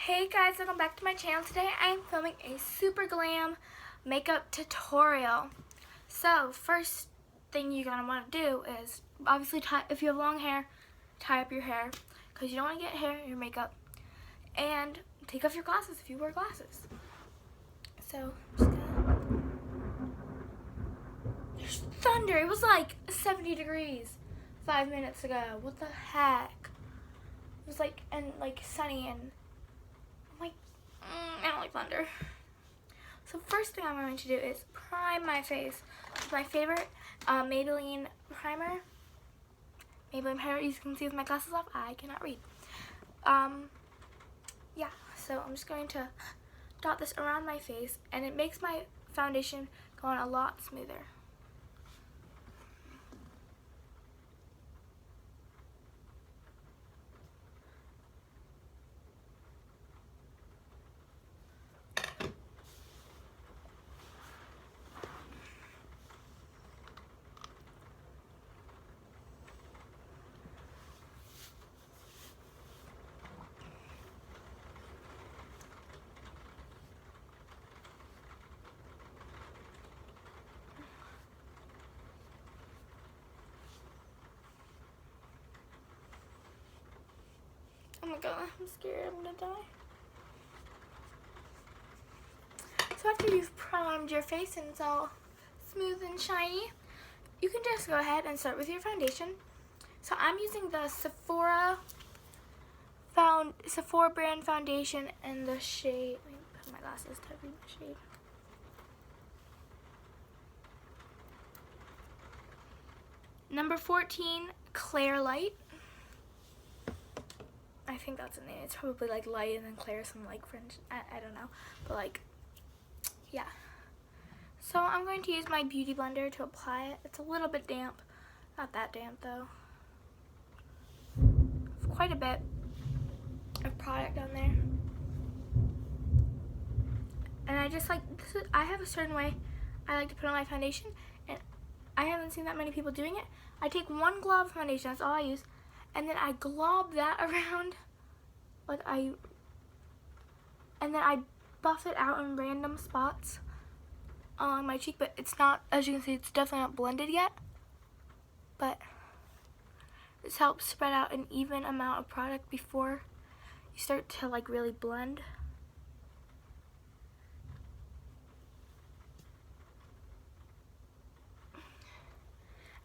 Hey guys, welcome back to my channel. Today I'm filming a super glam makeup tutorial. So first thing you're gonna want to do is obviously if you have long hair, tie up your hair because you don't want to get hair in your makeup, and take off your glasses if you wear glasses. So there's thunder. It was like 70 degrees 5 minutes ago. What the heck? It was like sunny and I don't like thunder. So first thing I'm going to do is prime my face with my favorite Maybelline primer. Maybelline primer, you can see with my glasses off, I cannot read. Yeah, so I'm just going to dot this around my face, and it makes my foundation go on a lot smoother. Oh my god, I'm scared I'm gonna die. So after you've primed your face and it's all smooth and shiny, you can just go ahead and start with your foundation. So I'm using the Sephora brand foundation in the shade, let me put my glasses to read the shade. Number 14, Claire Light. I think that's the name. It's probably like light and then Claire, some like French, I don't know. But like, yeah. So I'm going to use my beauty blender to apply it. It's a little bit damp. Not that damp though. Quite a bit of product on there. And I just like, I have a certain way I like to put on my foundation, and I haven't seen that many people doing it. I take one glob of foundation, that's all I use, and then I glob that around, and then I buff it out in random spots on my cheek, but it's not, as you can see, it's definitely not blended yet, but this helps spread out an even amount of product before you start to like really blend.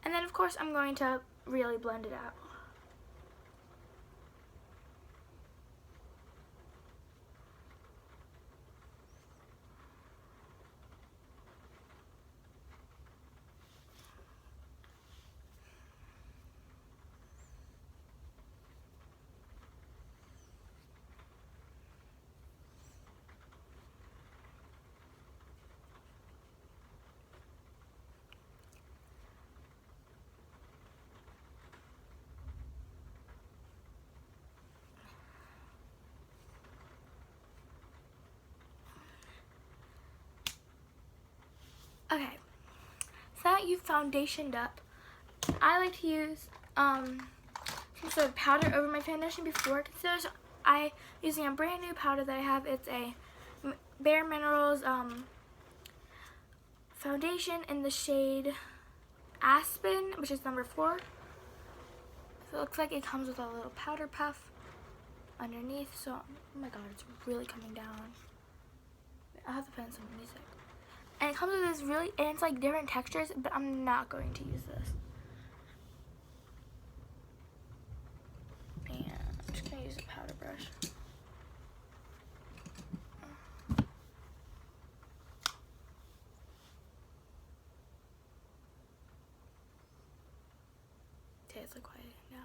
And then of course I'm going to really blend it out. Okay, so that you've foundationed up, I like to use some sort of powder over my foundation before concealer. So I'm using a brand new powder that I have. It's a Bare Minerals foundation in the shade Aspen, which is number 4. So it looks like it comes with a little powder puff underneath. So, oh my god, it's really coming down. I'll have to put in some music. And it comes with this really, and it's like different textures, but I'm not going to use this. And I'm just going to use a powder brush. Okay, it's like quieting down.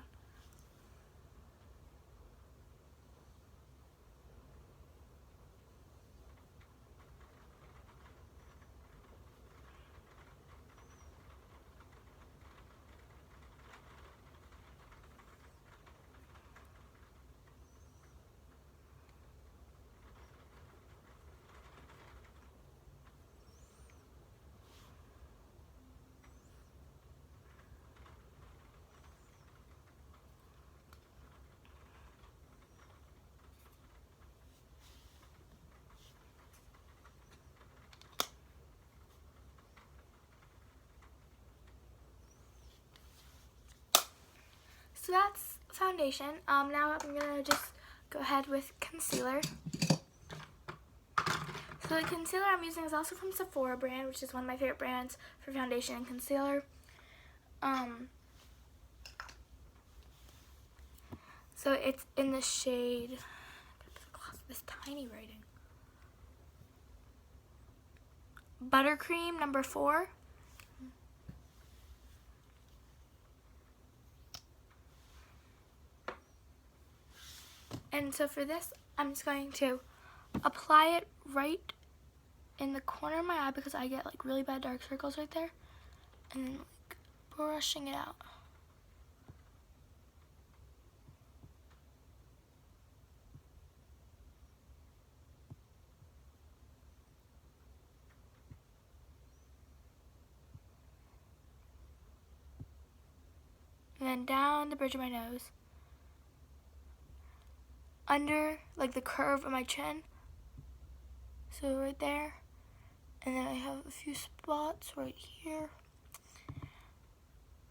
So that's foundation. Now I'm gonna just go ahead with concealer. So the concealer I'm using is also from Sephora brand, which is one of my favorite brands for foundation and concealer. So it's in the shade, this tiny writing, Buttercream number 4. And so for this, I'm just going to apply it right in the corner of my eye because I get like really bad dark circles right there, and then like brushing it out. And then down the bridge of my nose, under like the curve of my chin, so right there, and then I have a few spots right here,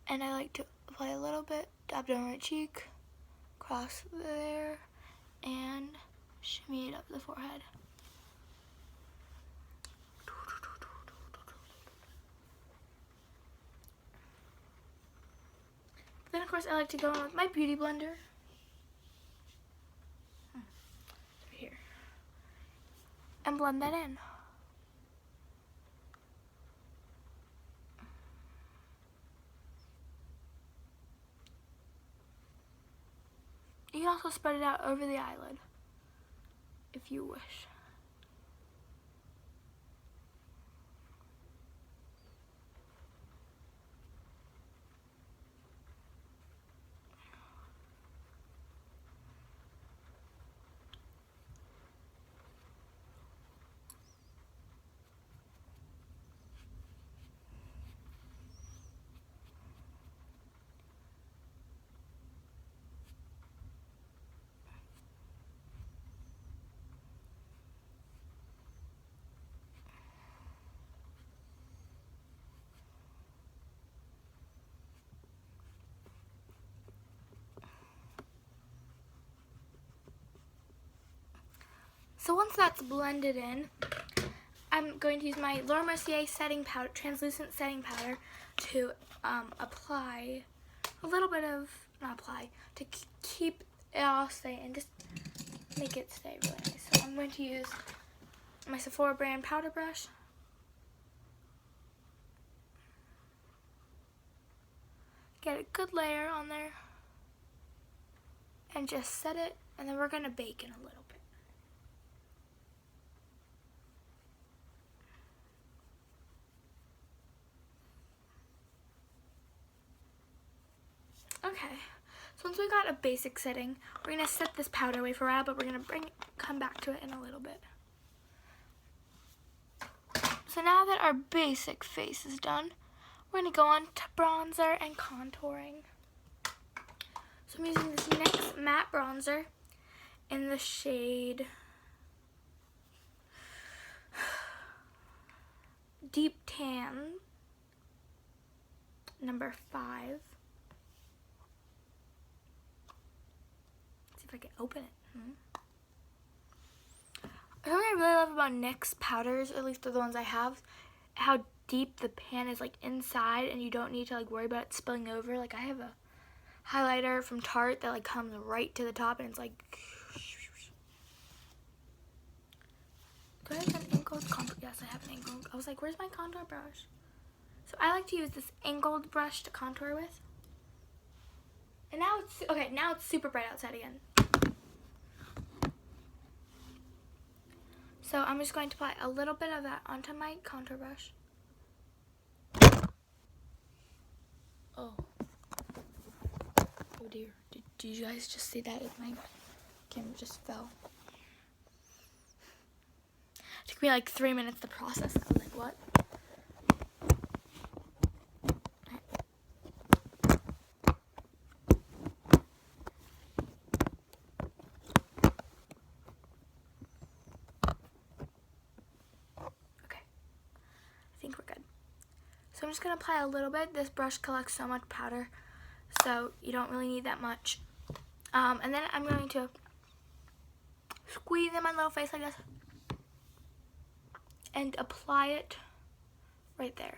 and I like to apply a little bit, dab down my cheek, cross there, and shimmy it up the forehead. Then of course I like to go in with my beauty blender. Right here. And blend that in. You can also spread it out over the eyelid if you wish. So once that's blended in, I'm going to use my Laura Mercier setting powder, translucent setting powder, to apply a little bit of, to keep it all stay and just make it stay really nice. So I'm going to use my Sephora brand powder brush. Get a good layer on there and just set it, and then we're going to bake in a little bit. Okay, so once we got a basic setting, we're going to set this powder away for a while, but we're going to come back to it in a little bit. So now that our basic face is done, we're going to go on to bronzer and contouring. So I'm using this NYX matte bronzer in the shade Deep Tan number 5. If I can open it. Something I really love about NYX powders, at least the ones I have, how deep the pan is like inside, and you don't need to like worry about it spilling over. Like I have a highlighter from Tarte that like comes right to the top, and it's like. Do I have an angled contour? Yes, I have an angled. I was like, where's my contour brush? So I like to use this angled brush to contour with. And now it's okay. Now it's super bright outside again. So I'm just going to apply a little bit of that onto my contour brush. Oh dear. Did you guys just see that? My camera just fell. It took me like 3 minutes to process. I was like, what? So I'm just going to apply a little bit. This brush collects so much powder so you don't really need that much. And then I'm going to squeeze in my little face like this and apply it right there.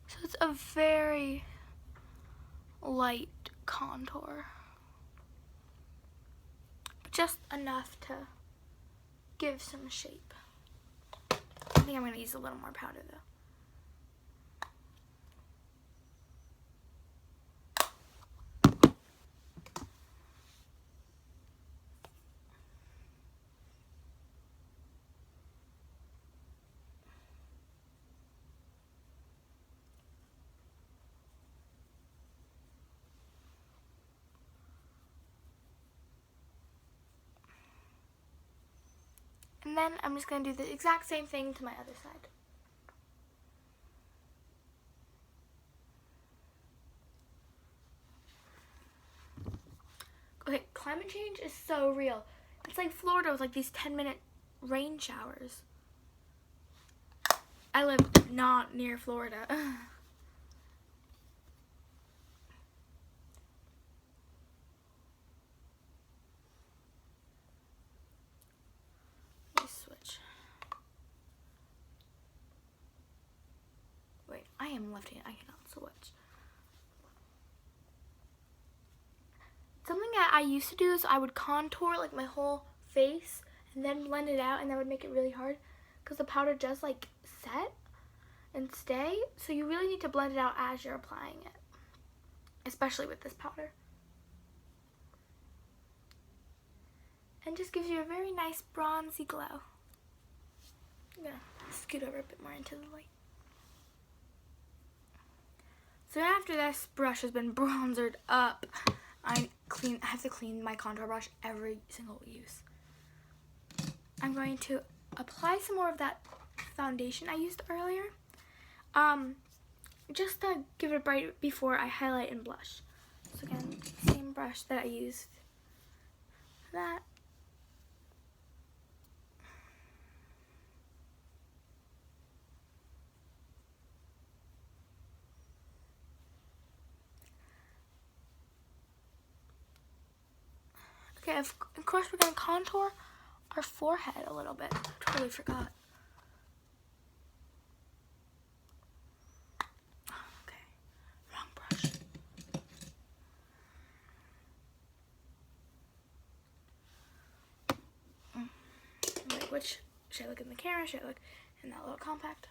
So it's a very light contour, but just enough to give some shape. I think I'm going to use a little more powder though. And then I'm just going to do the exact same thing to my other side. Okay, climate change is so real. It's like Florida with like these 10-minute rain showers. I live not near Florida. Let me switch. Wait, I am left-handed. I cannot switch. Something that I used to do is I would contour like my whole face and then blend it out, and that would make it really hard because the powder does like set and stay. So you really need to blend it out as you're applying it, especially with this powder. And just gives you a very nice bronzy glow. I'm gonna scoot over a bit more into the light. So after this brush has been bronzered up, I have to clean my contour brush every single use. I'm going to apply some more of that foundation I used earlier, just to give it a bright before I highlight and blush. So again, same brush that I used for that. Okay, of course we're going to contour our forehead a little bit. Totally forgot. Okay, wrong brush. Like, which should I look in the camera? Should I look in that little compact?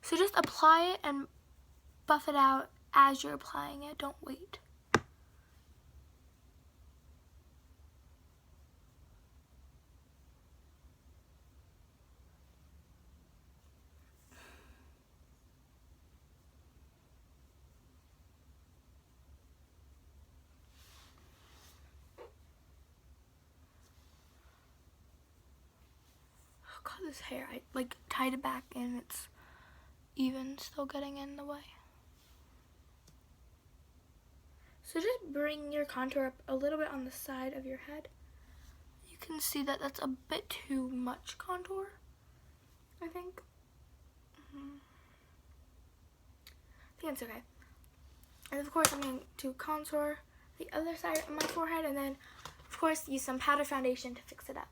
So just apply it and buff it out as you're applying it. Don't wait. Oh God, this hair, I like tied it back and it's even still getting in the way. So just bring your contour up a little bit on the side of your head. You can see that that's a bit too much contour, I think. I think it's okay. And of course I'm going to contour the other side of my forehead, and then of course use some powder foundation to fix it up.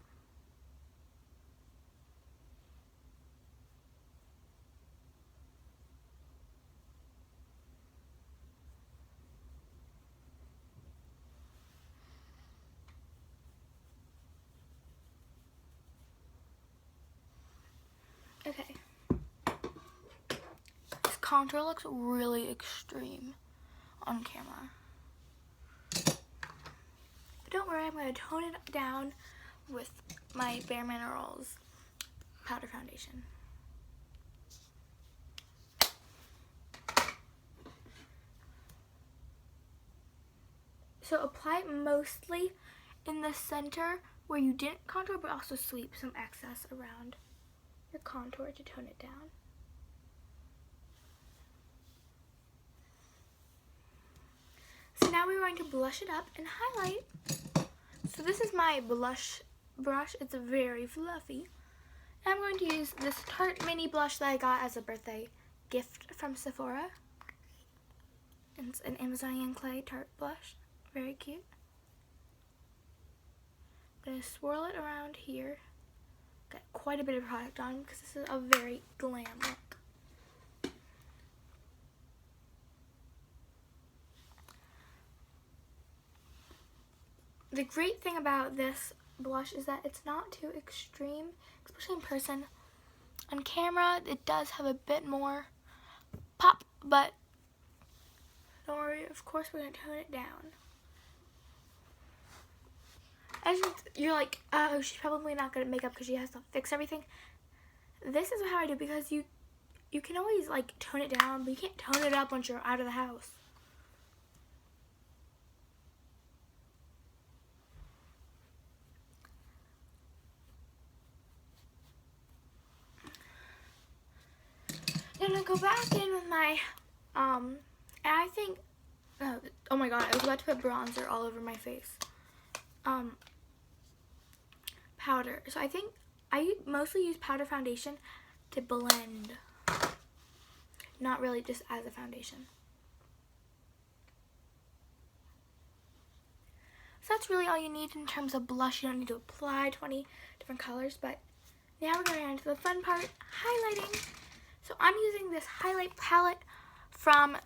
Okay. This contour looks really extreme on camera. But don't worry, I'm going to tone it down with my Bare Minerals powder foundation. So apply it mostly in the center where you didn't contour, but also sweep some excess around your contour to tone it down. So now we're going to blush it up and highlight. So this is my blush brush. It's very fluffy. And I'm going to use this Tarte mini blush that I got as a birthday gift from Sephora. It's an Amazonian clay Tarte blush. Very cute. I'm going to swirl it around here. Got quite a bit of product on because this is a very glam look. The great thing about this blush is that it's not too extreme, especially in person. On camera, it does have a bit more pop, but don't worry, of course we're going to tone it down. As you're like, oh, she's probably not good at makeup because she has to fix everything. This is how I do, because you can always like tone it down, but you can't tone it up once you're out of the house. Then I go back in with my, and I think, oh my god, I was about to put bronzer all over my face. Powder. So I think I mostly use powder foundation to blend, not really just as a foundation. So that's really all you need in terms of blush. You don't need to apply 20 different colors, but now we're going on to the fun part, highlighting. So I'm using this highlight palette from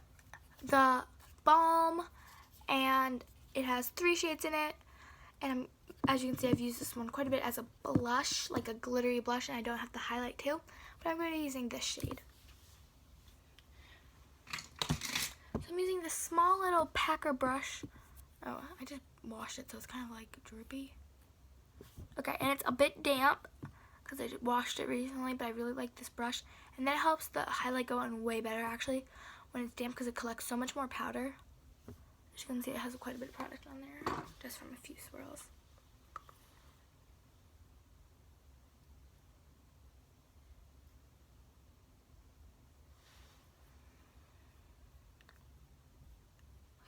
the Balm, and it has 3 shades in it, and as you can see, I've used this one quite a bit as a blush, like a glittery blush, and I don't have the highlight too, but I'm going to be using this shade. So I'm using this small little packer brush. Oh, I just washed it, so it's kind of like droopy. Okay, and it's a bit damp because I washed it recently, but I really like this brush. And that helps the highlight go on way better, actually, when it's damp, because it collects so much more powder. As you can see, it has quite a bit of product on there, just from a few swirls.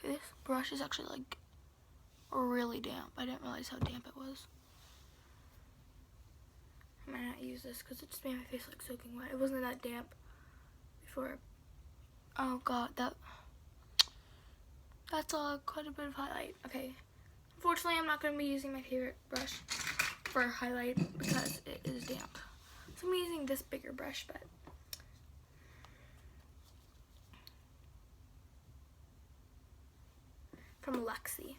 Okay, this brush is actually like really damp. I didn't realize how damp it was. I might not use this because it just made my face like soaking wet. It wasn't that damp before. Oh god, that's quite a bit of highlight. Okay, unfortunately I'm not going to be using my favorite brush for highlight because it is damp. So I'm using this bigger brush, but from Luxie.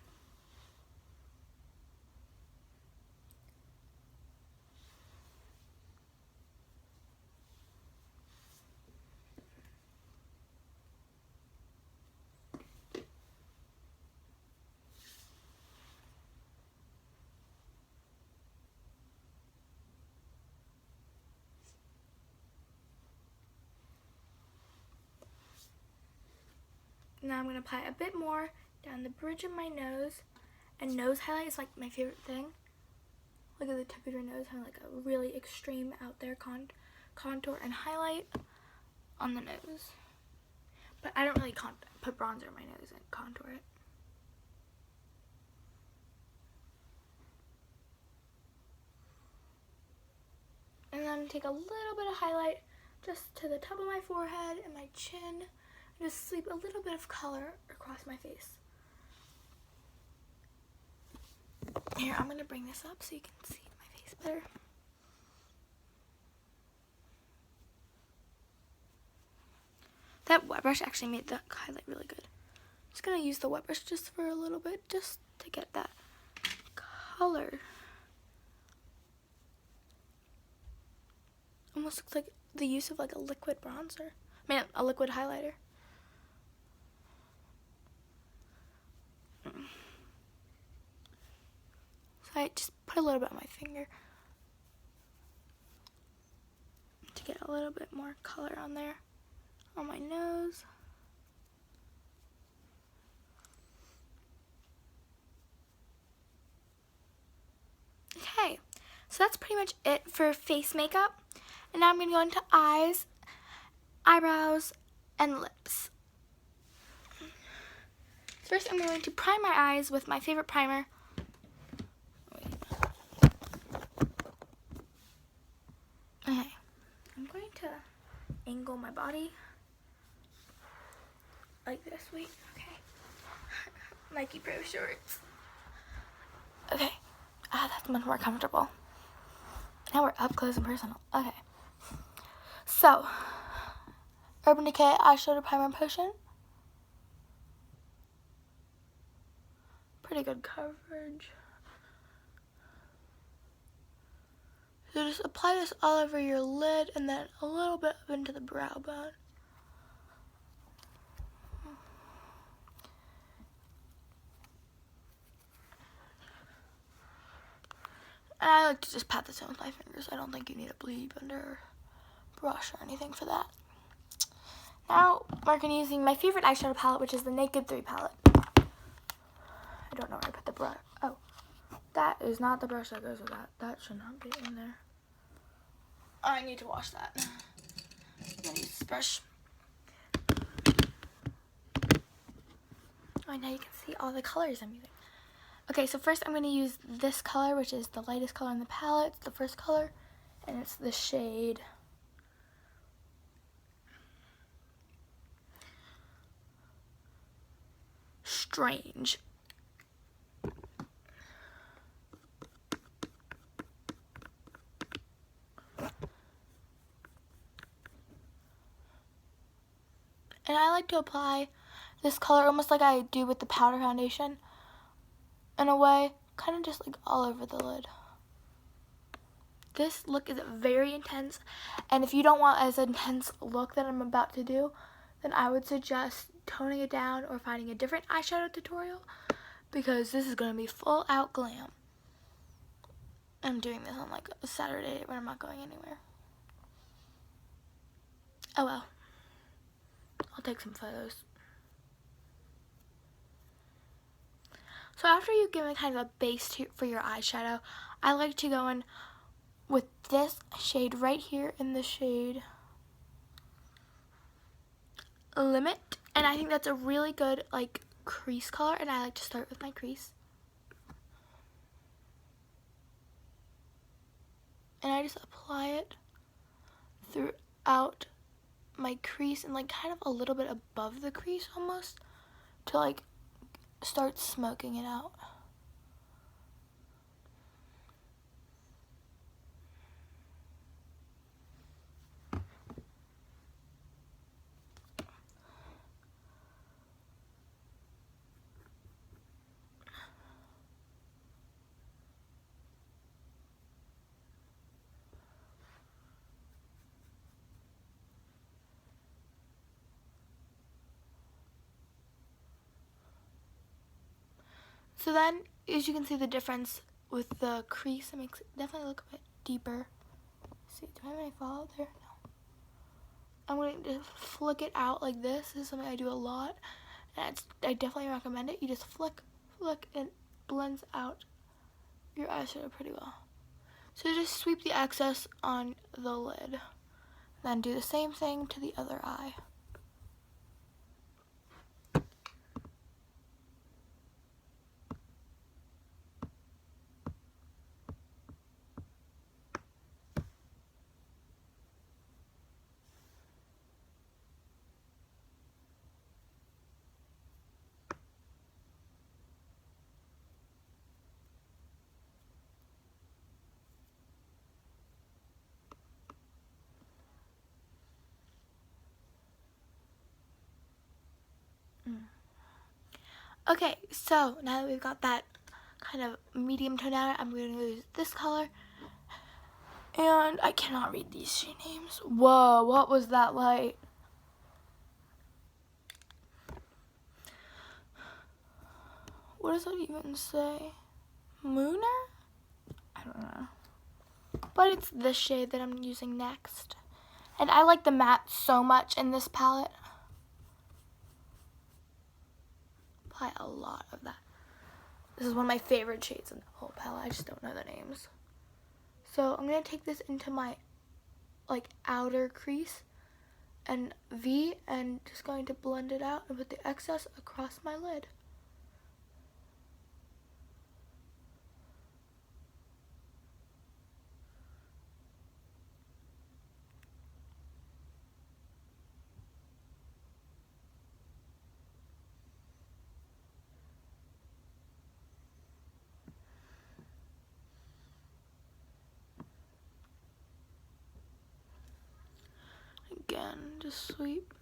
Now I'm going to apply a bit more down the bridge of my nose. And nose highlight is like my favorite thing. Look at the tip of your nose, having like a really extreme out there contour and highlight on the nose. But I don't really put bronzer on my nose and contour it. And then I'm going to take a little bit of highlight just to the top of my forehead and my chin. And just sweep a little bit of color across my face. Here, I'm going to bring this up so you can see my face better. That wet brush actually made the highlight really good. I'm just going to use the wet brush just for a little bit, just to get that color. Almost looks like the use of like a liquid bronzer. I mean, a liquid highlighter. So I just put a little bit on my finger to get a little bit more color on there, on my nose. So that's pretty much it for face makeup. And now I'm going to go into eyes, eyebrows, and lips. First, I'm going to prime my eyes with my favorite primer. Okay, I'm going to angle my body like this. Wait, okay. Nike Pro shorts. Okay, that's much more comfortable. Now we're up close and personal. Okay, so Urban Decay Eyeshadow Primer Potion. Pretty good coverage. So just apply this all over your lid and then a little bit up into the brow bone. And I like to just pat this in with my fingers. I don't think you need a beauty blender or brush or anything for that. Now we're going to be using my favorite eyeshadow palette, which is the Naked 3 palette. I don't know where I put the brush. Oh, that is not the brush that goes with that. That should not be in there. I need to wash that. I'm going to use this brush. Oh, now you can see all the colors I'm using. Okay, so first I'm going to use this color, which is the lightest color in the palette. It's the first color, and it's the shade Strange. And I like to apply this color almost like I do with the powder foundation, in a way, kind of just like all over the lid. This look is very intense, and if you don't want as intense look that I'm about to do, then I would suggest toning it down or finding a different eyeshadow tutorial, because this is going to be full out glam. I'm doing this on like a Saturday when I'm not going anywhere. Oh well, I'll take some photos. So after you give it kind of a base for your eyeshadow, I like to go in with this shade right here in the shade Limit. And I think that's a really good like crease color, and I like to start with my crease. And I just apply it throughout my crease and like kind of a little bit above the crease almost to like start smoking it out. So then, as you can see the difference with the crease, it makes it definitely look a bit deeper. See, do I have any fallout there? No. I'm going to flick it out like this. This is something I do a lot, and I definitely recommend it. You just flick, and it blends out your eyeshadow pretty well. So just sweep the excess on the lid. Then do the same thing to the other eye. Okay, so now that we've got that kind of medium tone down, I'm going to use this color. And I cannot read these shade names. Whoa, what was that light? What does that even say? Mooner? I don't know. But it's this shade that I'm using next. And I like the matte so much in this palette. Apply a lot of that. This is one of my favorite shades in the whole palette. I just don't know the names. So I'm going to take this into my like outer crease and V, and just going to blend it out and put the excess across my lid. Again, just sweep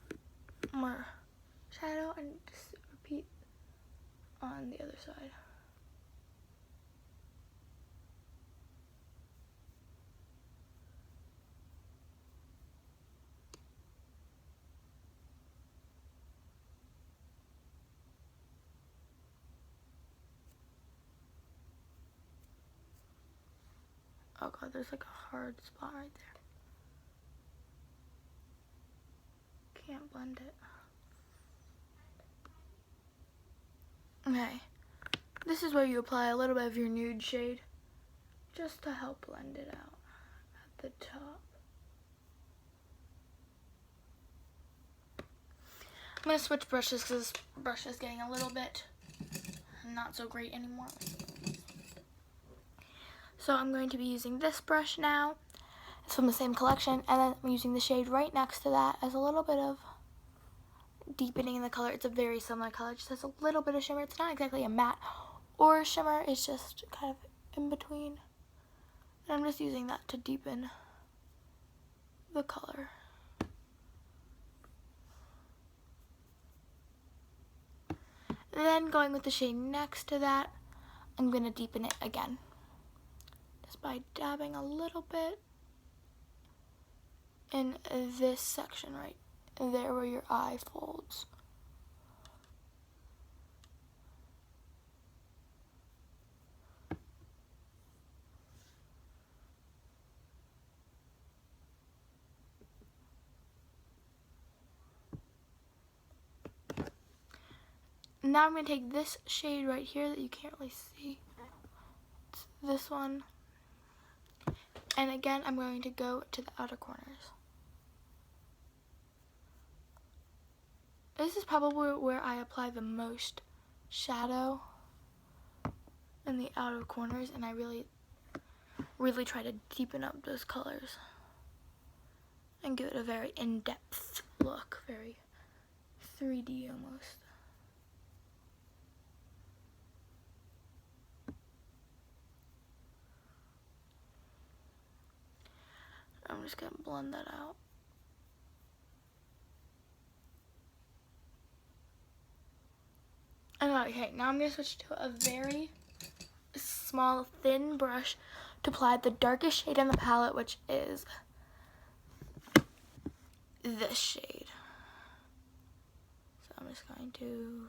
more shadow and just repeat on the other side. Oh god, there's like a hard spot right there. Can't blend it. Okay, this is where you apply a little bit of your nude shade just to help blend it out at the top. I'm going to switch brushes because this brush is getting a little bit not so great anymore. So I'm going to be using this brush now. It's from the same collection, and then I'm using the shade right next to that as a little bit of deepening in the color. It's a very similar color, it just has a little bit of shimmer. It's not exactly a matte or a shimmer, it's just kind of in between. And I'm just using that to deepen the color. And then going with the shade next to that, I'm going to deepen it again. Just by dabbing a little bit in this section right there where your eye folds. Now I'm going to take this shade right here that you can't really see. It's this one. And again, I'm going to go to the outer corners. This is probably where I apply the most shadow in the outer corners, and I really try to deepen up those colors and give it a very in-depth look, very 3D almost. I'm just going to blend that out. Okay, now I'm going to switch to a very small, thin brush to apply the darkest shade in the palette, which is this shade. So I'm just going to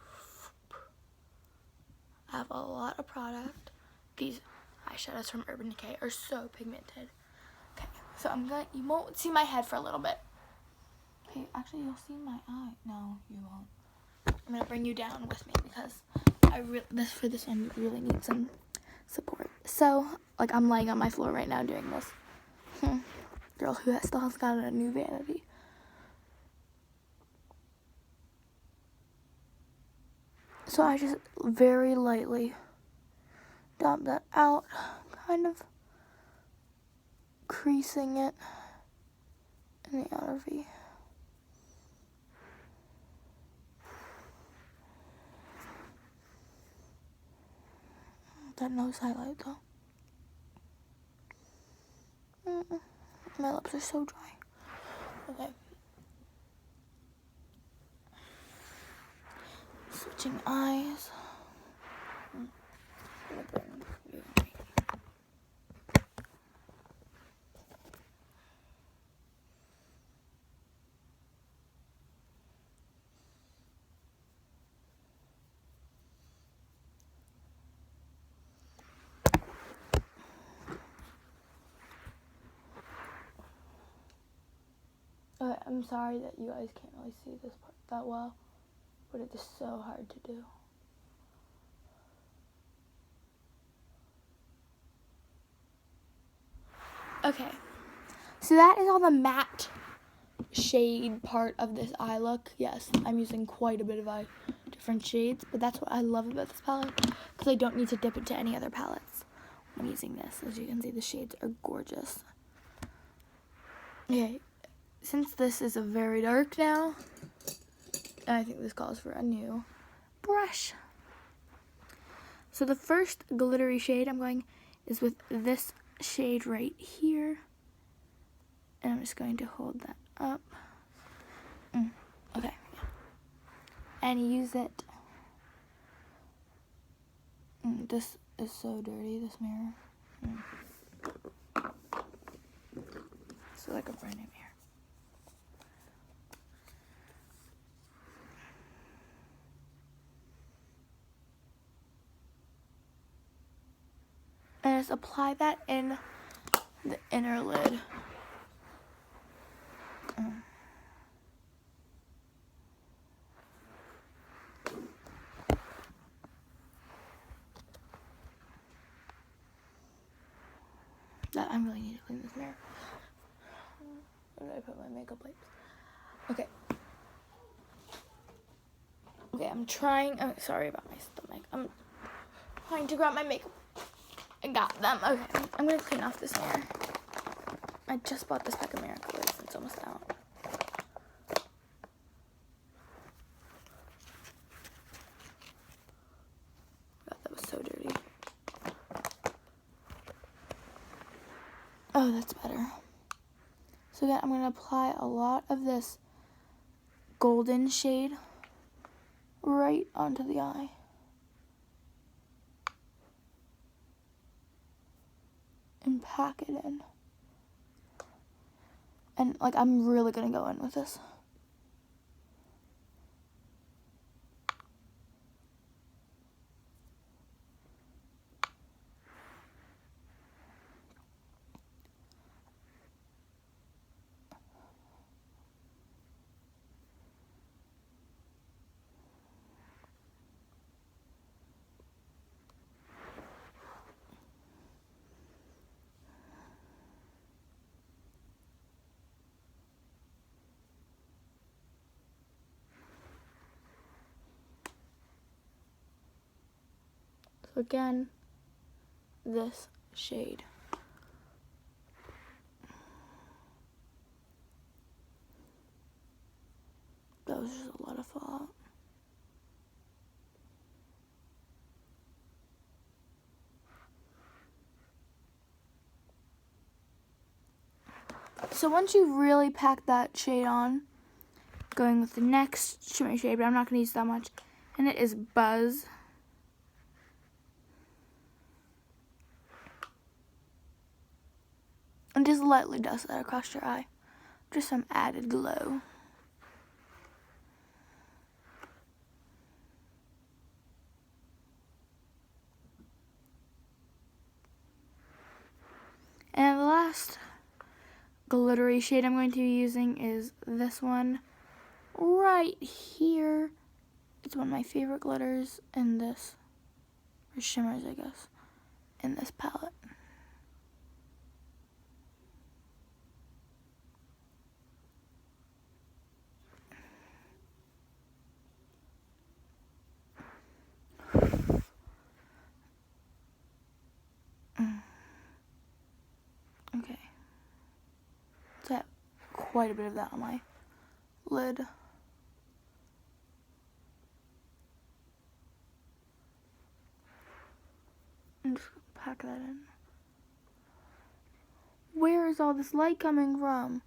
have a lot of product. These eyeshadows from Urban Decay are so pigmented. Okay, so you won't see my head for a little bit. Okay, actually you'll see my eye. No, you won't. I'm gonna bring you down with me because for this one you really need some support. So, like, I'm laying on my floor right now doing this. Girl who still has got a new vanity. So I just very lightly dab that out, kind of creasing it in the outer V. That nose highlight though. My lips are so dry. Okay. Switching eyes. Okay, I'm sorry that you guys can't really see this part that well, but it is so hard to do. Okay, so that is all the matte shade part of this eye look. Yes, I'm using quite a bit of different shades, but that's what I love about this palette, because I don't need to dip into any other palettes when using this. As you can see, the shades are gorgeous. Okay, since this is a very dark now, I think this calls for a new brush. So the first glittery shade I'm going is with this shade right here, and I'm just going to hold that up. Okay, and use it. This is so dirty, this mirror. So like a brand new mirror. And just apply that in the inner lid. I really need to clean this mirror. Where did I put my makeup wipes? Okay. Okay, I'm trying. Oh, sorry about my stomach. I'm trying to grab my makeup. I got them. Okay, I'm gonna clean off this mirror. I just bought this pack of mirror colors. It's almost out. God, that was so dirty. Oh, that's better. So again, I'm gonna apply a lot of this golden shade right onto the eye. And pack it in. And like, I'm really gonna go in with this. So again, this shade. That was just a lot of fallout. So once you really pack that shade on, going with the next shimmer shade, but I'm not going to use that much, and it is Buzz. And just lightly dust that across your eye. Just some added glow. And the last glittery shade I'm going to be using is this one right here. It's one of my favorite glitters in this, or shimmers I guess, in this palette. Okay. So I have quite a bit of that on my lid. And just pack that in. Where is all this light coming from?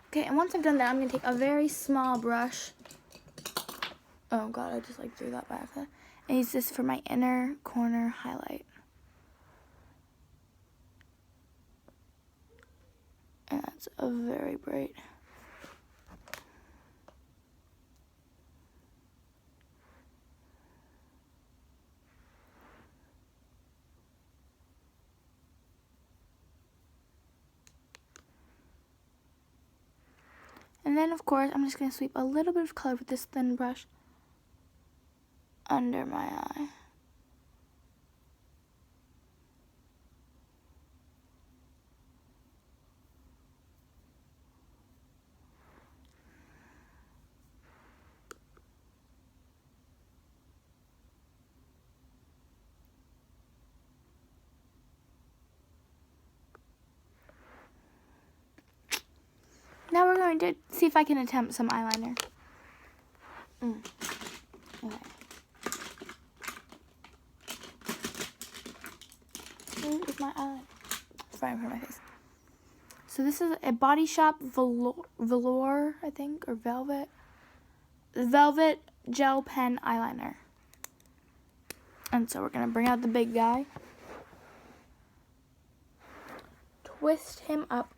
Okay, and once I've done that, I'm going to take a very small brush. Oh god, I just like threw that back. And use this for my inner corner highlight. And that's a very bright. And then, of course, I'm just going to sweep a little bit of color with this thin brush under my eye. Now we're going to see if I can attempt some eyeliner. Okay. Where is my eyeliner? It's right in front of my face. So this is a Body Shop velour, I think, or velvet gel pen eyeliner. And so we're gonna bring out the big guy, twist him up,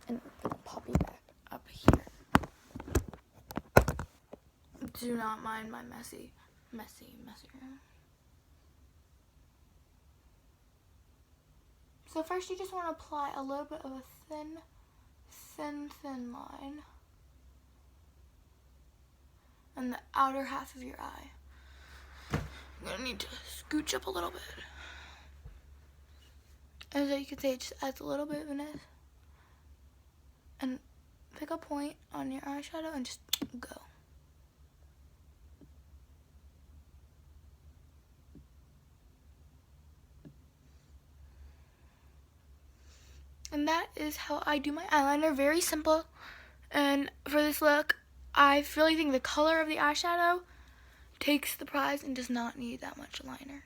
and pop you back up here. Do not mind my messy room. So first you just want to apply a little bit of a thin line on the outer half of your eye. I'm going to need to scooch up a little bit. As you can see, it just adds a little bit of finesse. And pick a point on your eyeshadow and just go. And that is how I do my eyeliner. Very simple. And for this look, I really think the color of the eyeshadow takes the prize and does not need that much liner.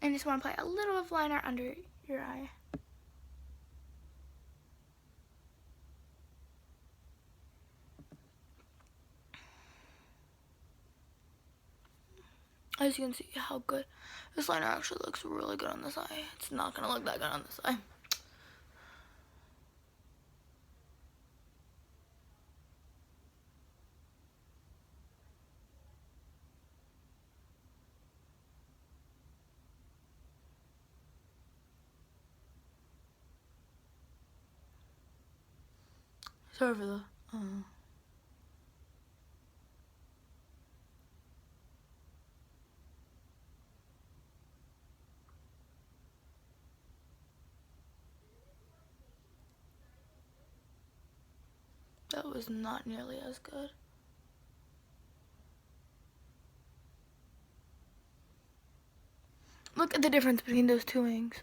And just want to apply a little of liner under your eye. As you can see how good this liner actually looks really good on this eye. It's not going to look that good on this eye. Sorry for the that was not nearly as good. Look at the difference between those two wings.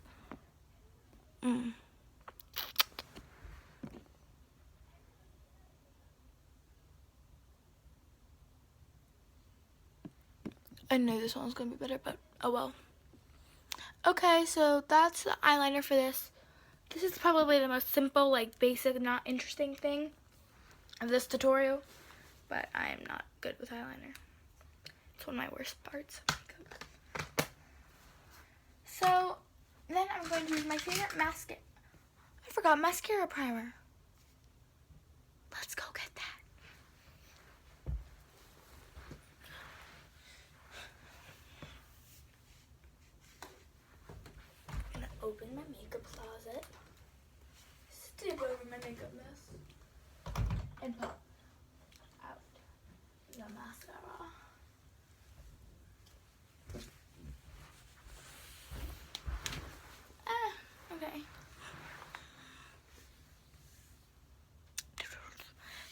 I knew this one was going to be better, but oh well. Okay, so that's the eyeliner for this. This is probably the most simple, like, basic, not interesting thing of this tutorial, but I am not good with eyeliner. It's one of my worst parts of makeup. So, then I'm going to use my favorite mascara. I forgot mascara primer. Let's go get that. Open my makeup closet, step over my makeup mess, and pop out the mascara. Okay.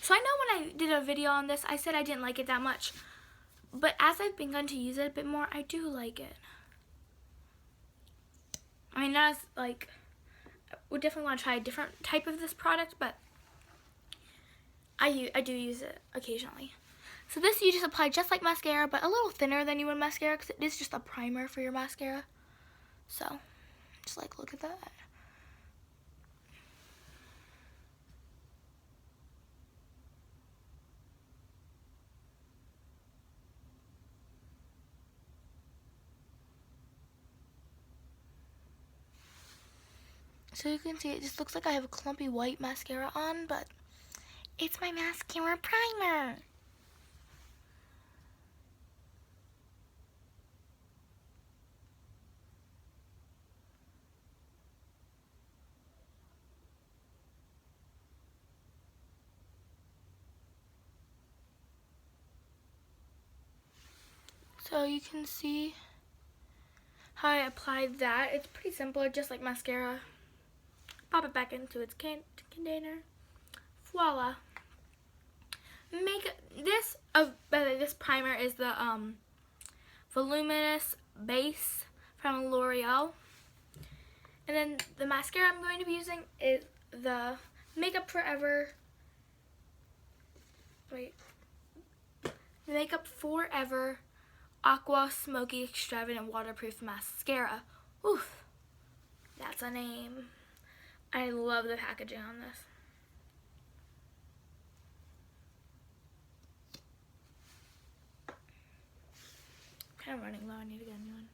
So I know when I did a video on this, I said I didn't like it that much, but as I've begun to use it a bit more, I do like it. I mean, not as, like, I would definitely want to try a different type of this product, but I do use it occasionally. So this you just apply just like mascara, but a little thinner than you would mascara, because it is just a primer for your mascara. So, just like, look at that. So you can see it just looks like I have a clumpy white mascara on, but it's my mascara primer. So you can see how I applied that. It's pretty simple, just like mascara. Pop it back into its container. Voila. This primer is the Voluminous Base from L'Oreal. And then the mascara I'm going to be using is the Makeup Forever, the Makeup Forever Aqua Smoky Extravagant Waterproof Mascara. Oof, that's a name. I love the packaging on this. Kind of running low, I need to get a new one.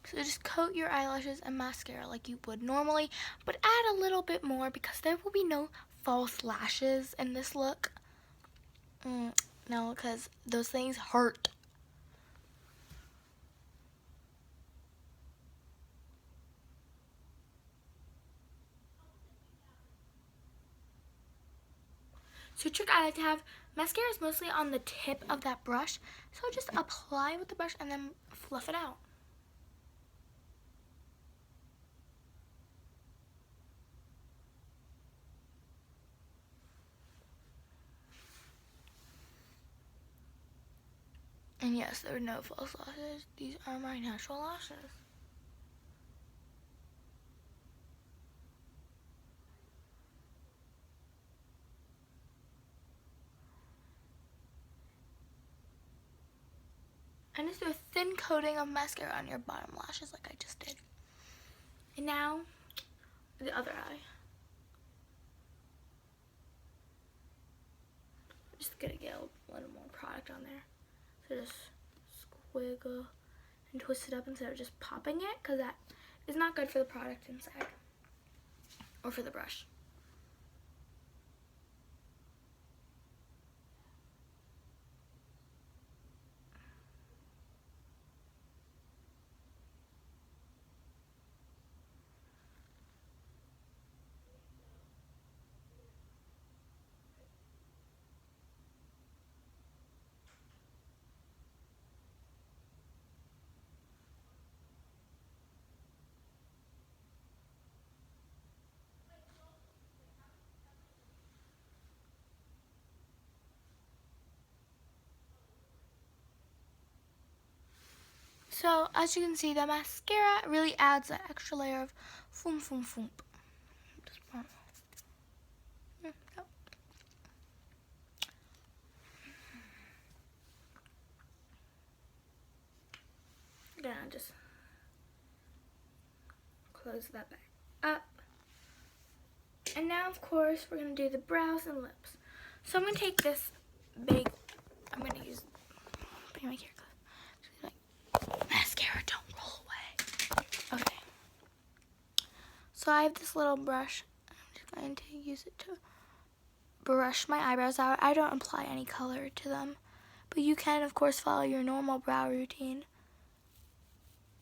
So just coat your eyelashes and mascara like you would normally, but add a little bit more because there will be no false lashes in this look. No, because those things hurt. So trick I like to have, mascara is mostly on the tip of that brush, so just apply with the brush and then fluff it out. And yes, there are no false lashes. These are my natural lashes. And just do a thin coating of mascara on your bottom lashes like I just did. And now, the other eye. I'm just gonna get a little more product on there. So just squiggle and twist it up instead of just popping it, because that is not good for the product inside or for the brush. So as you can see, the mascara really adds that extra layer of foom foom foom. Gonna just close that back up. And now, of course, we're gonna do the brows and lips. So I'm gonna take this big, I'm gonna use, putting my hair close. Mascara, don't roll away. Okay. So I have this little brush. I'm just going to use it to brush my eyebrows out. I don't apply any color to them, but you can, of course, follow your normal brow routine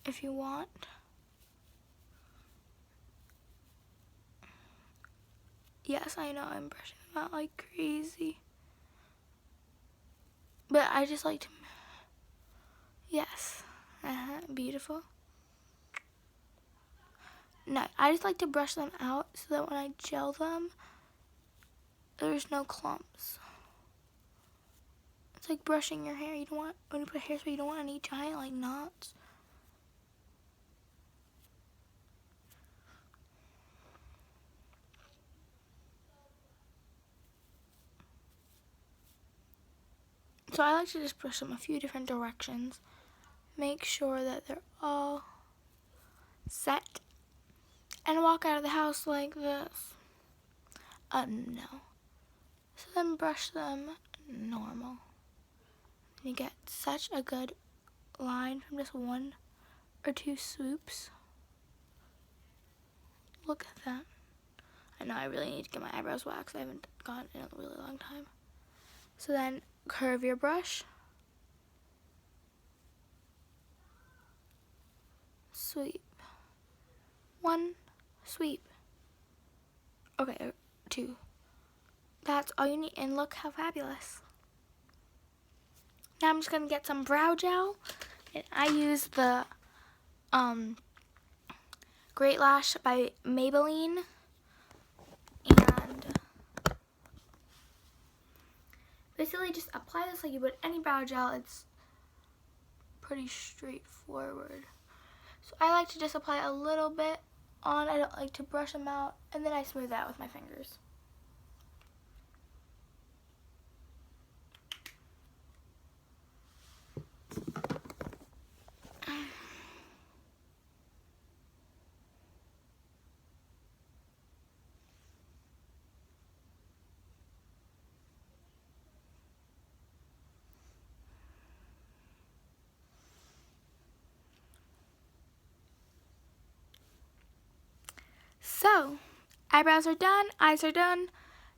if you want. Yes, I know I'm brushing them out like crazy, but I just like to, yes, beautiful. No, I just like to brush them out so that when I gel them, there's no clumps. It's like brushing your hair. You don't want, when you put hairspray, you don't want any giant like knots. So I like to just brush them a few different directions. Make sure that they're all set. And walk out of the house like this. No. So then brush them normal. And you get such a good line from just one or two swoops. Look at that. I know I really need to get my eyebrows waxed. I haven't gone in a really long time. So then curve your brush. Sweep. One sweep. Okay, two. that's all you need, and look how fabulous. Now I'm just gonna get some brow gel, and I use the Great Lash by Maybelline, and basically just apply this like you would any brow gel. It's pretty straightforward. So I like to just apply a little bit on. I don't like to brush them out, and then I smooth out with my fingers. So, eyebrows are done, eyes are done.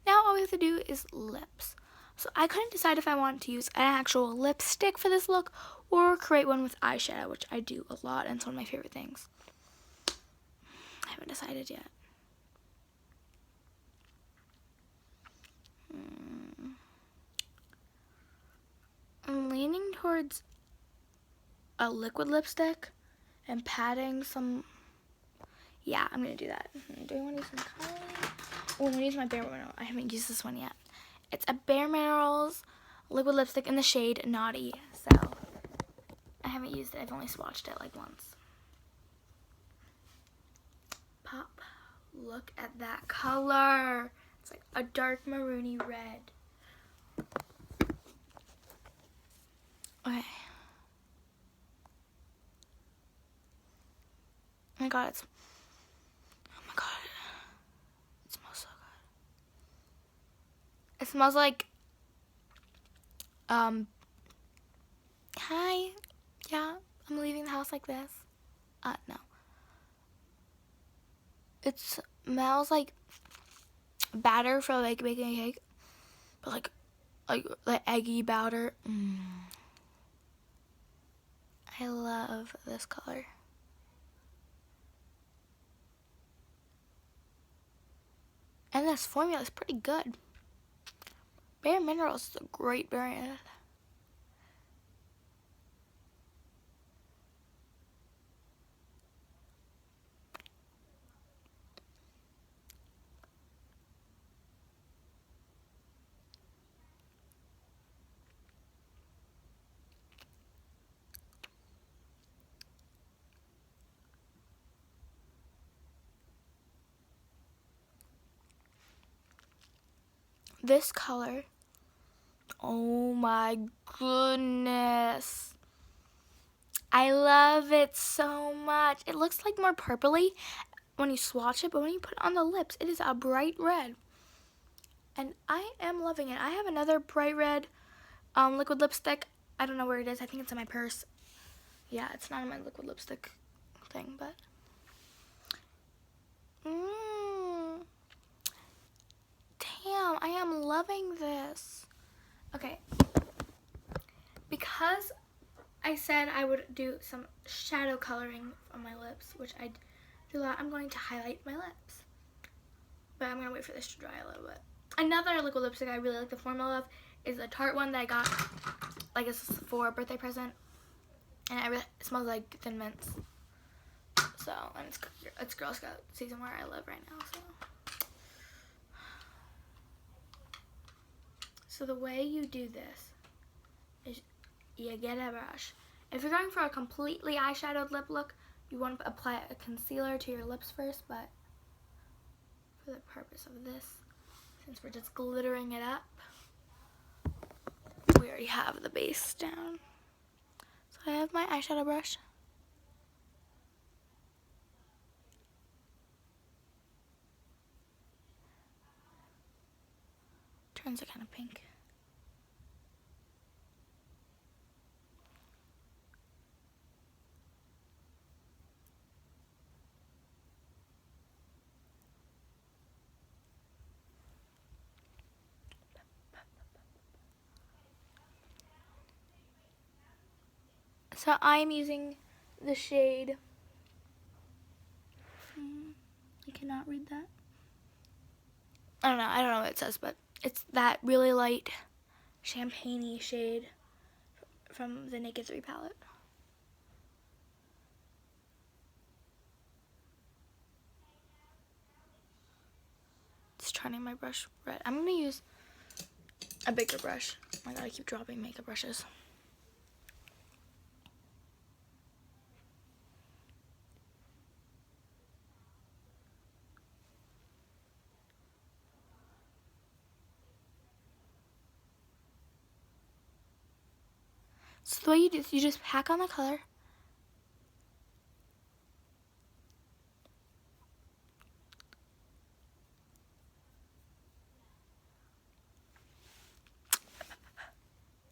Now all we have to do is lips. So I couldn't decide if I wanted to use an actual lipstick for this look or create one with eyeshadow, which I do a lot and it's one of my favorite things. I haven't decided yet. I'm leaning towards a liquid lipstick and patting some. Yeah, I'm going to do that. Do I want to use some color? Oh, I'm going to use my Bare Minerals. I haven't used this one yet. It's a Bare Minerals liquid lipstick in the shade Naughty. So, I haven't used it. I've only swatched it like once. Pop. Look at that color. It's like a dark maroony red. Okay. Oh my god, oh my god. It smells so good. It smells like, hi. Yeah, I'm leaving the house like this. No. It smells like batter for like baking a cake, but like eggy batter. I love this color. And this formula is pretty good. Bare Minerals is a great brand. This color, oh my goodness. I love it so much. It looks like more purpley when you swatch it, but when you put it on the lips, it is a bright red. And I am loving it. I have another bright red liquid lipstick. I don't know where it is. I think it's in my purse. Yeah, it's not in my liquid lipstick thing, but. Damn, I am loving this. Okay. Because I said I would do some shadow coloring on my lips, which I do a lot, I'm going to highlight my lips. But I'm going to wait for this to dry a little bit. Another liquid lipstick I really like the formula of is a Tarte one that I got, like it's for a birthday present. And it smells like Thin Mints. So, and it's Girl Scout season where I live right now, so. So the way you do this is you get a brush. If you're going for a completely eyeshadowed lip look, you want to apply a concealer to your lips first, but for the purpose of this, since we're just glittering it up, we already have the base down. So I have my eyeshadow brush. Turns it kind of pink. So I'm using the shade, I cannot read that. I don't know what it says, but It's that really light champagne-y shade from the Naked 3 palette. Just turning my brush red. I'm going to use a bigger brush. Oh my god, I keep dropping makeup brushes. So the way you do is you just pack on the color.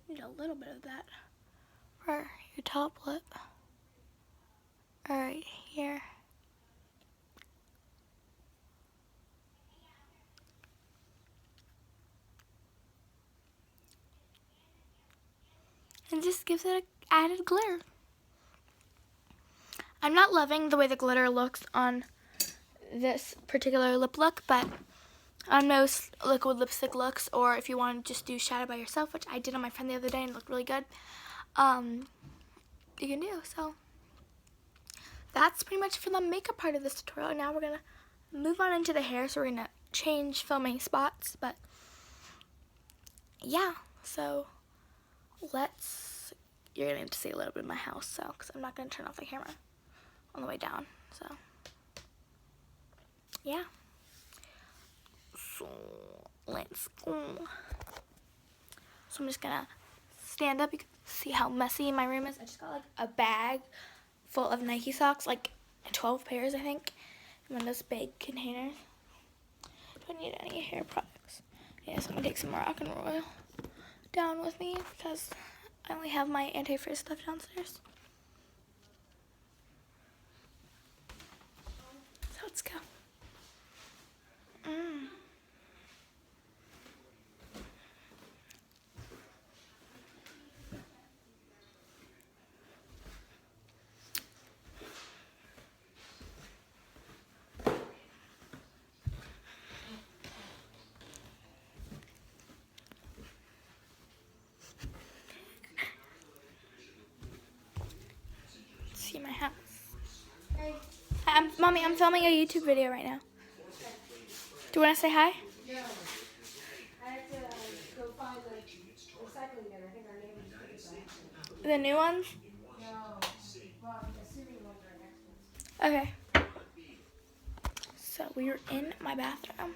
Need a little bit of that for your top lip. Right here. And just gives it an added glitter. I'm not loving the way the glitter looks on this particular lip look, but on most liquid lipstick looks, or if you want to just do shadow by yourself, which I did on my friend the other day and it looked really good, you can do. So that's pretty much for the makeup part of this tutorial. Now we're going to move on into the hair, so we're going to change filming spots, but yeah, so you're going to have to see a little bit of my house, so, because I'm not going to turn off the camera on the way down, so, yeah. So, let's go. So I'm just going to stand up. You can see how messy my room is. I just got like a bag full of Nike socks, like 12 pairs, I think, in one of those big containers. Don't need any hair products. Yeah, so I'm going to take some Moroccan Royal down with me because I only have my anti-frizz stuff downstairs. So let's go. See my house. Hey. Mommy, I'm filming a YouTube video right now. Do you want to say hi? No. I have to go find the recycling bin. I think our neighbors took it. The new ones? No. Well, I'm assuming the ones are next ones. Okay. So we are in my bathroom.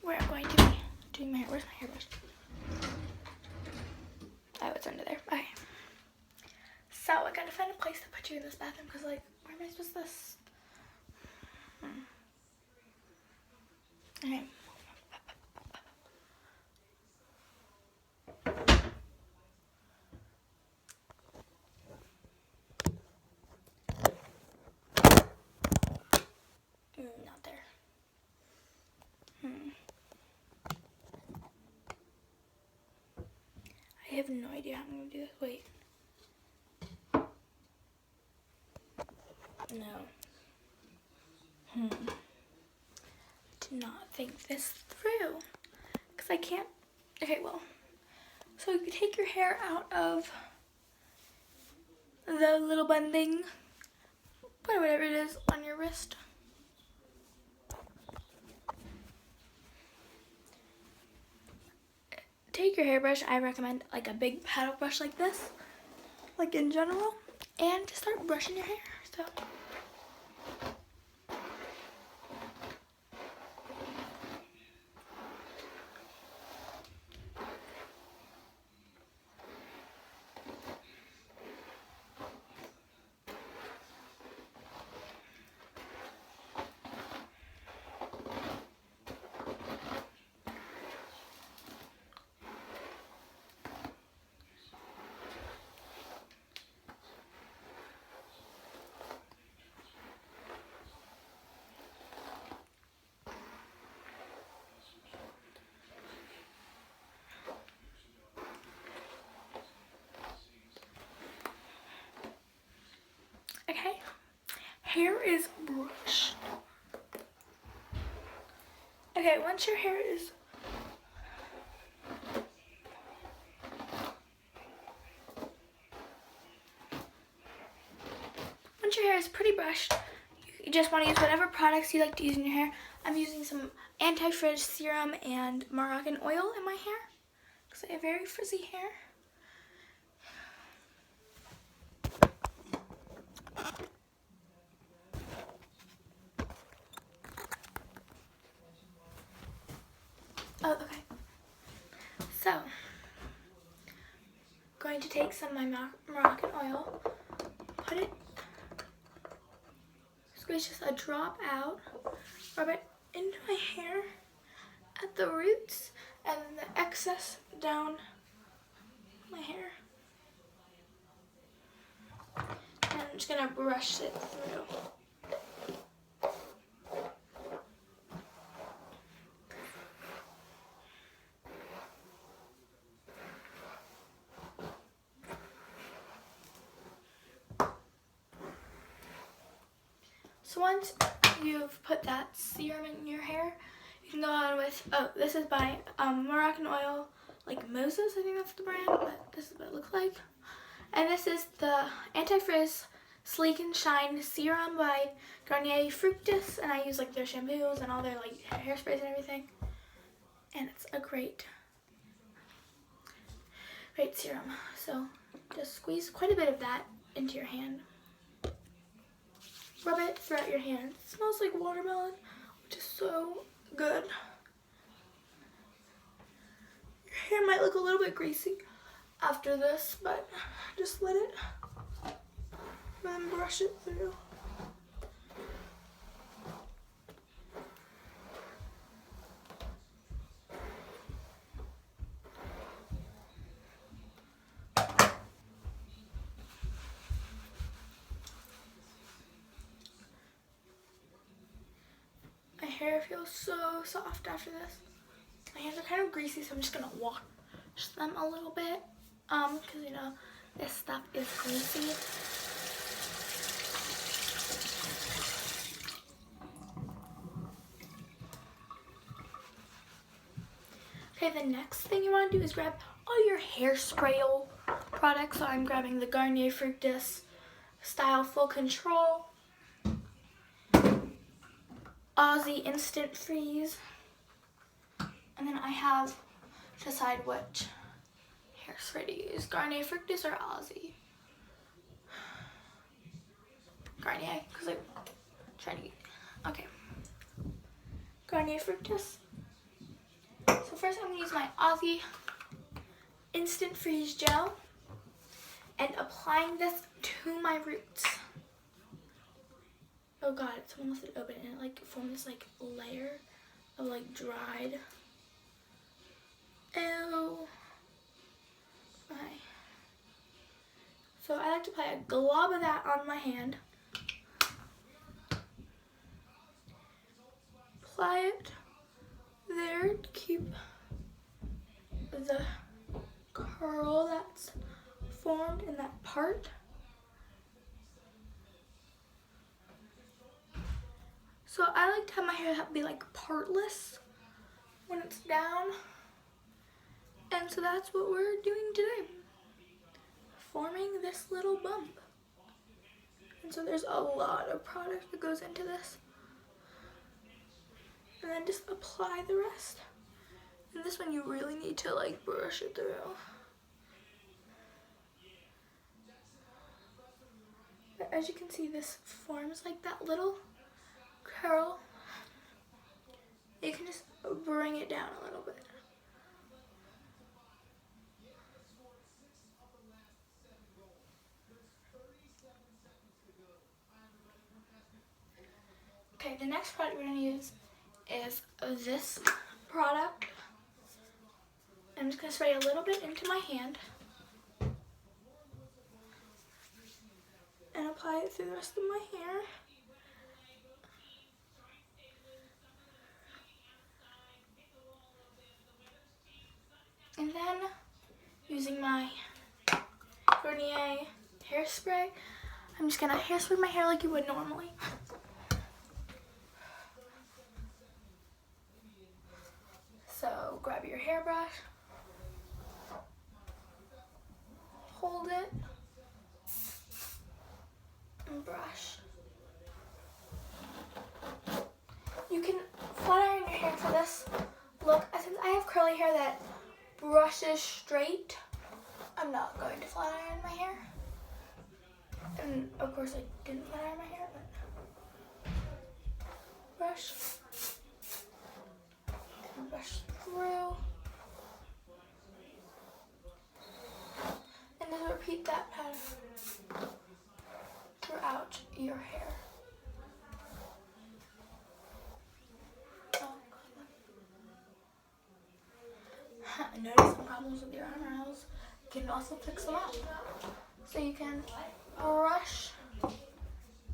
We're going to be doing my hair. Where's my hairbrush? Oh, it's under there. Okay. So I gotta find a place to put you in this bathroom because, like, where am I supposed to? Okay. Not there. I have no idea how I'm gonna do this. Wait. No. Did not think this through. Because I can't. Okay, well. So you take your hair out of the little bun thing. Put whatever it is on your wrist. Take your hairbrush. I recommend like a big paddle brush like this. Like in general. And just start brushing your hair. So. Okay, hair is brushed. Okay, once your hair is once your hair is pretty brushed, you just want to use whatever products you like to use in your hair. I'm using some anti-frizz serum and Moroccan oil in my hair because I have very frizzy hair. Oh, okay. So, going to take some of my Moroccan oil, put it, squeeze just a drop out, rub it into my hair at the roots, and then the excess down my hair. And I'm just gonna brush it through. So once you've put that serum in your hair, you can go on with, oh, this is by Moroccan Oil, like Moses, I think that's the brand, but this is what it looks like. And this is the Anti-Frizz Sleek and Shine Serum by Garnier Fructis, and I use like their shampoos and all their like hairsprays and everything. And it's a great serum. So just squeeze quite a bit of that into your hand. Rub it throughout your hand. It smells like watermelon, which is so good. Your hair might look a little bit greasy after this, but just let it, and then brush it through. My hair feels so soft after this. My hands are kind of greasy, so I'm just gonna wash them a little bit, because you know this stuff is greasy. Okay, the next thing you want to do is grab all your hairspray products. So I'm grabbing the Garnier Fructis Style Full Control, Aussie Instant Freeze, and then I have to decide which hairspray to use, Garnier Fructis or Aussie. Garnier, because I'm trying to get, okay. Garnier Fructis. So first I'm going to use my Aussie Instant Freeze Gel and applying this to my roots. Oh god, it's almost open and it like formed this like layer of like dried. Ew. Okay. So I like to apply a glob of that on my hand. Apply it there to keep the curl that's formed in that part. So I like to have my hair be like partless when it's down. And so that's what we're doing today. Forming this little bump. And so there's a lot of product that goes into this. And then just apply the rest. And this one you really need to like brush it through. But as you can see, this forms like that little curl. You can just bring it down a little bit. Okay, the next product we're going to use is this product. I'm just going to spray a little bit into my hand and apply it through the rest of my hair. And then, using my Garnier hairspray, I'm just going to hairspray my hair like you would normally. So, grab your hairbrush, hold it, and brush. You can flat iron your hair for this look. Since I have curly hair that brushes straight, I'm not going to flat iron my hair. And of course I didn't flat iron my hair, but brush and brush through. And then repeat that pattern throughout your hair. Notice some problems with your eyebrows. You can also fix them up. So you can brush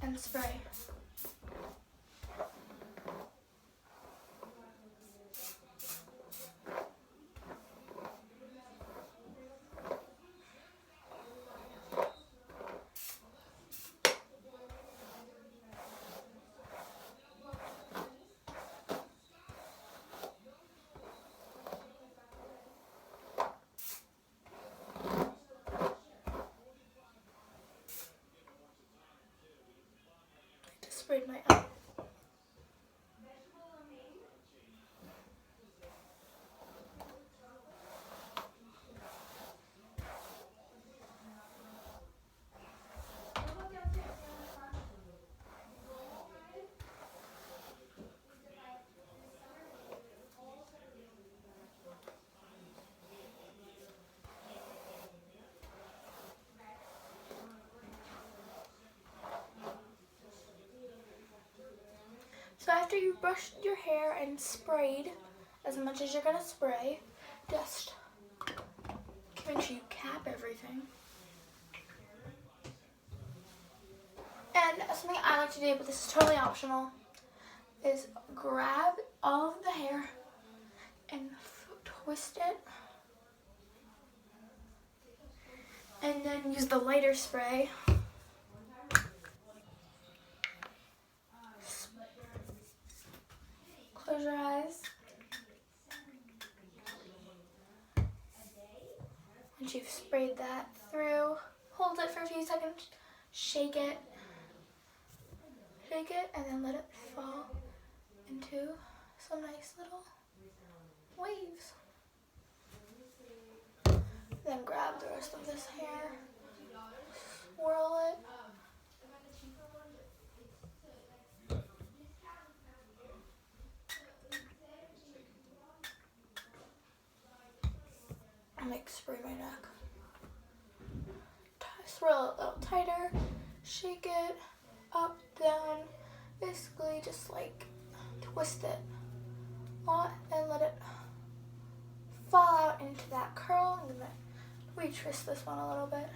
and spray. Sprayed my eye. So after you've brushed your hair and sprayed as much as you're gonna spray, just make sure you cap everything. And something I like to do, but this is totally optional, is grab all of the hair and twist it. And then use the lighter spray. Close your eyes. Once you've sprayed that through, hold it for a few seconds, shake it, and then let it fall into some nice little waves. Then grab the rest of this hair, swirl it. Like spray my neck. Swirl it a little tighter, shake it up, down, basically just like twist it a lot and let it fall out into that curl. I'm gonna retwist this one a little bit.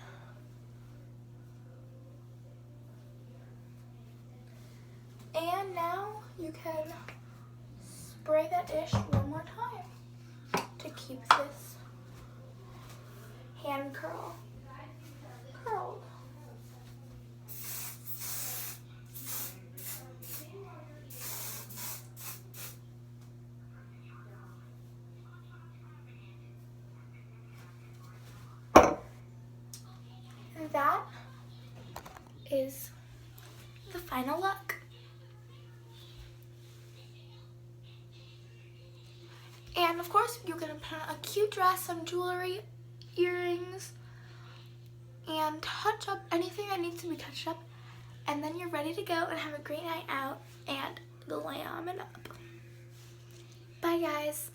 And now you can spray that dish one more time to keep this hand curl curled. And that is the final look. And of course, you can put on a cute dress, some jewelry, earrings, and touch up anything that needs to be touched up. And then you're ready to go and have a great night out and glam it up. Bye, guys.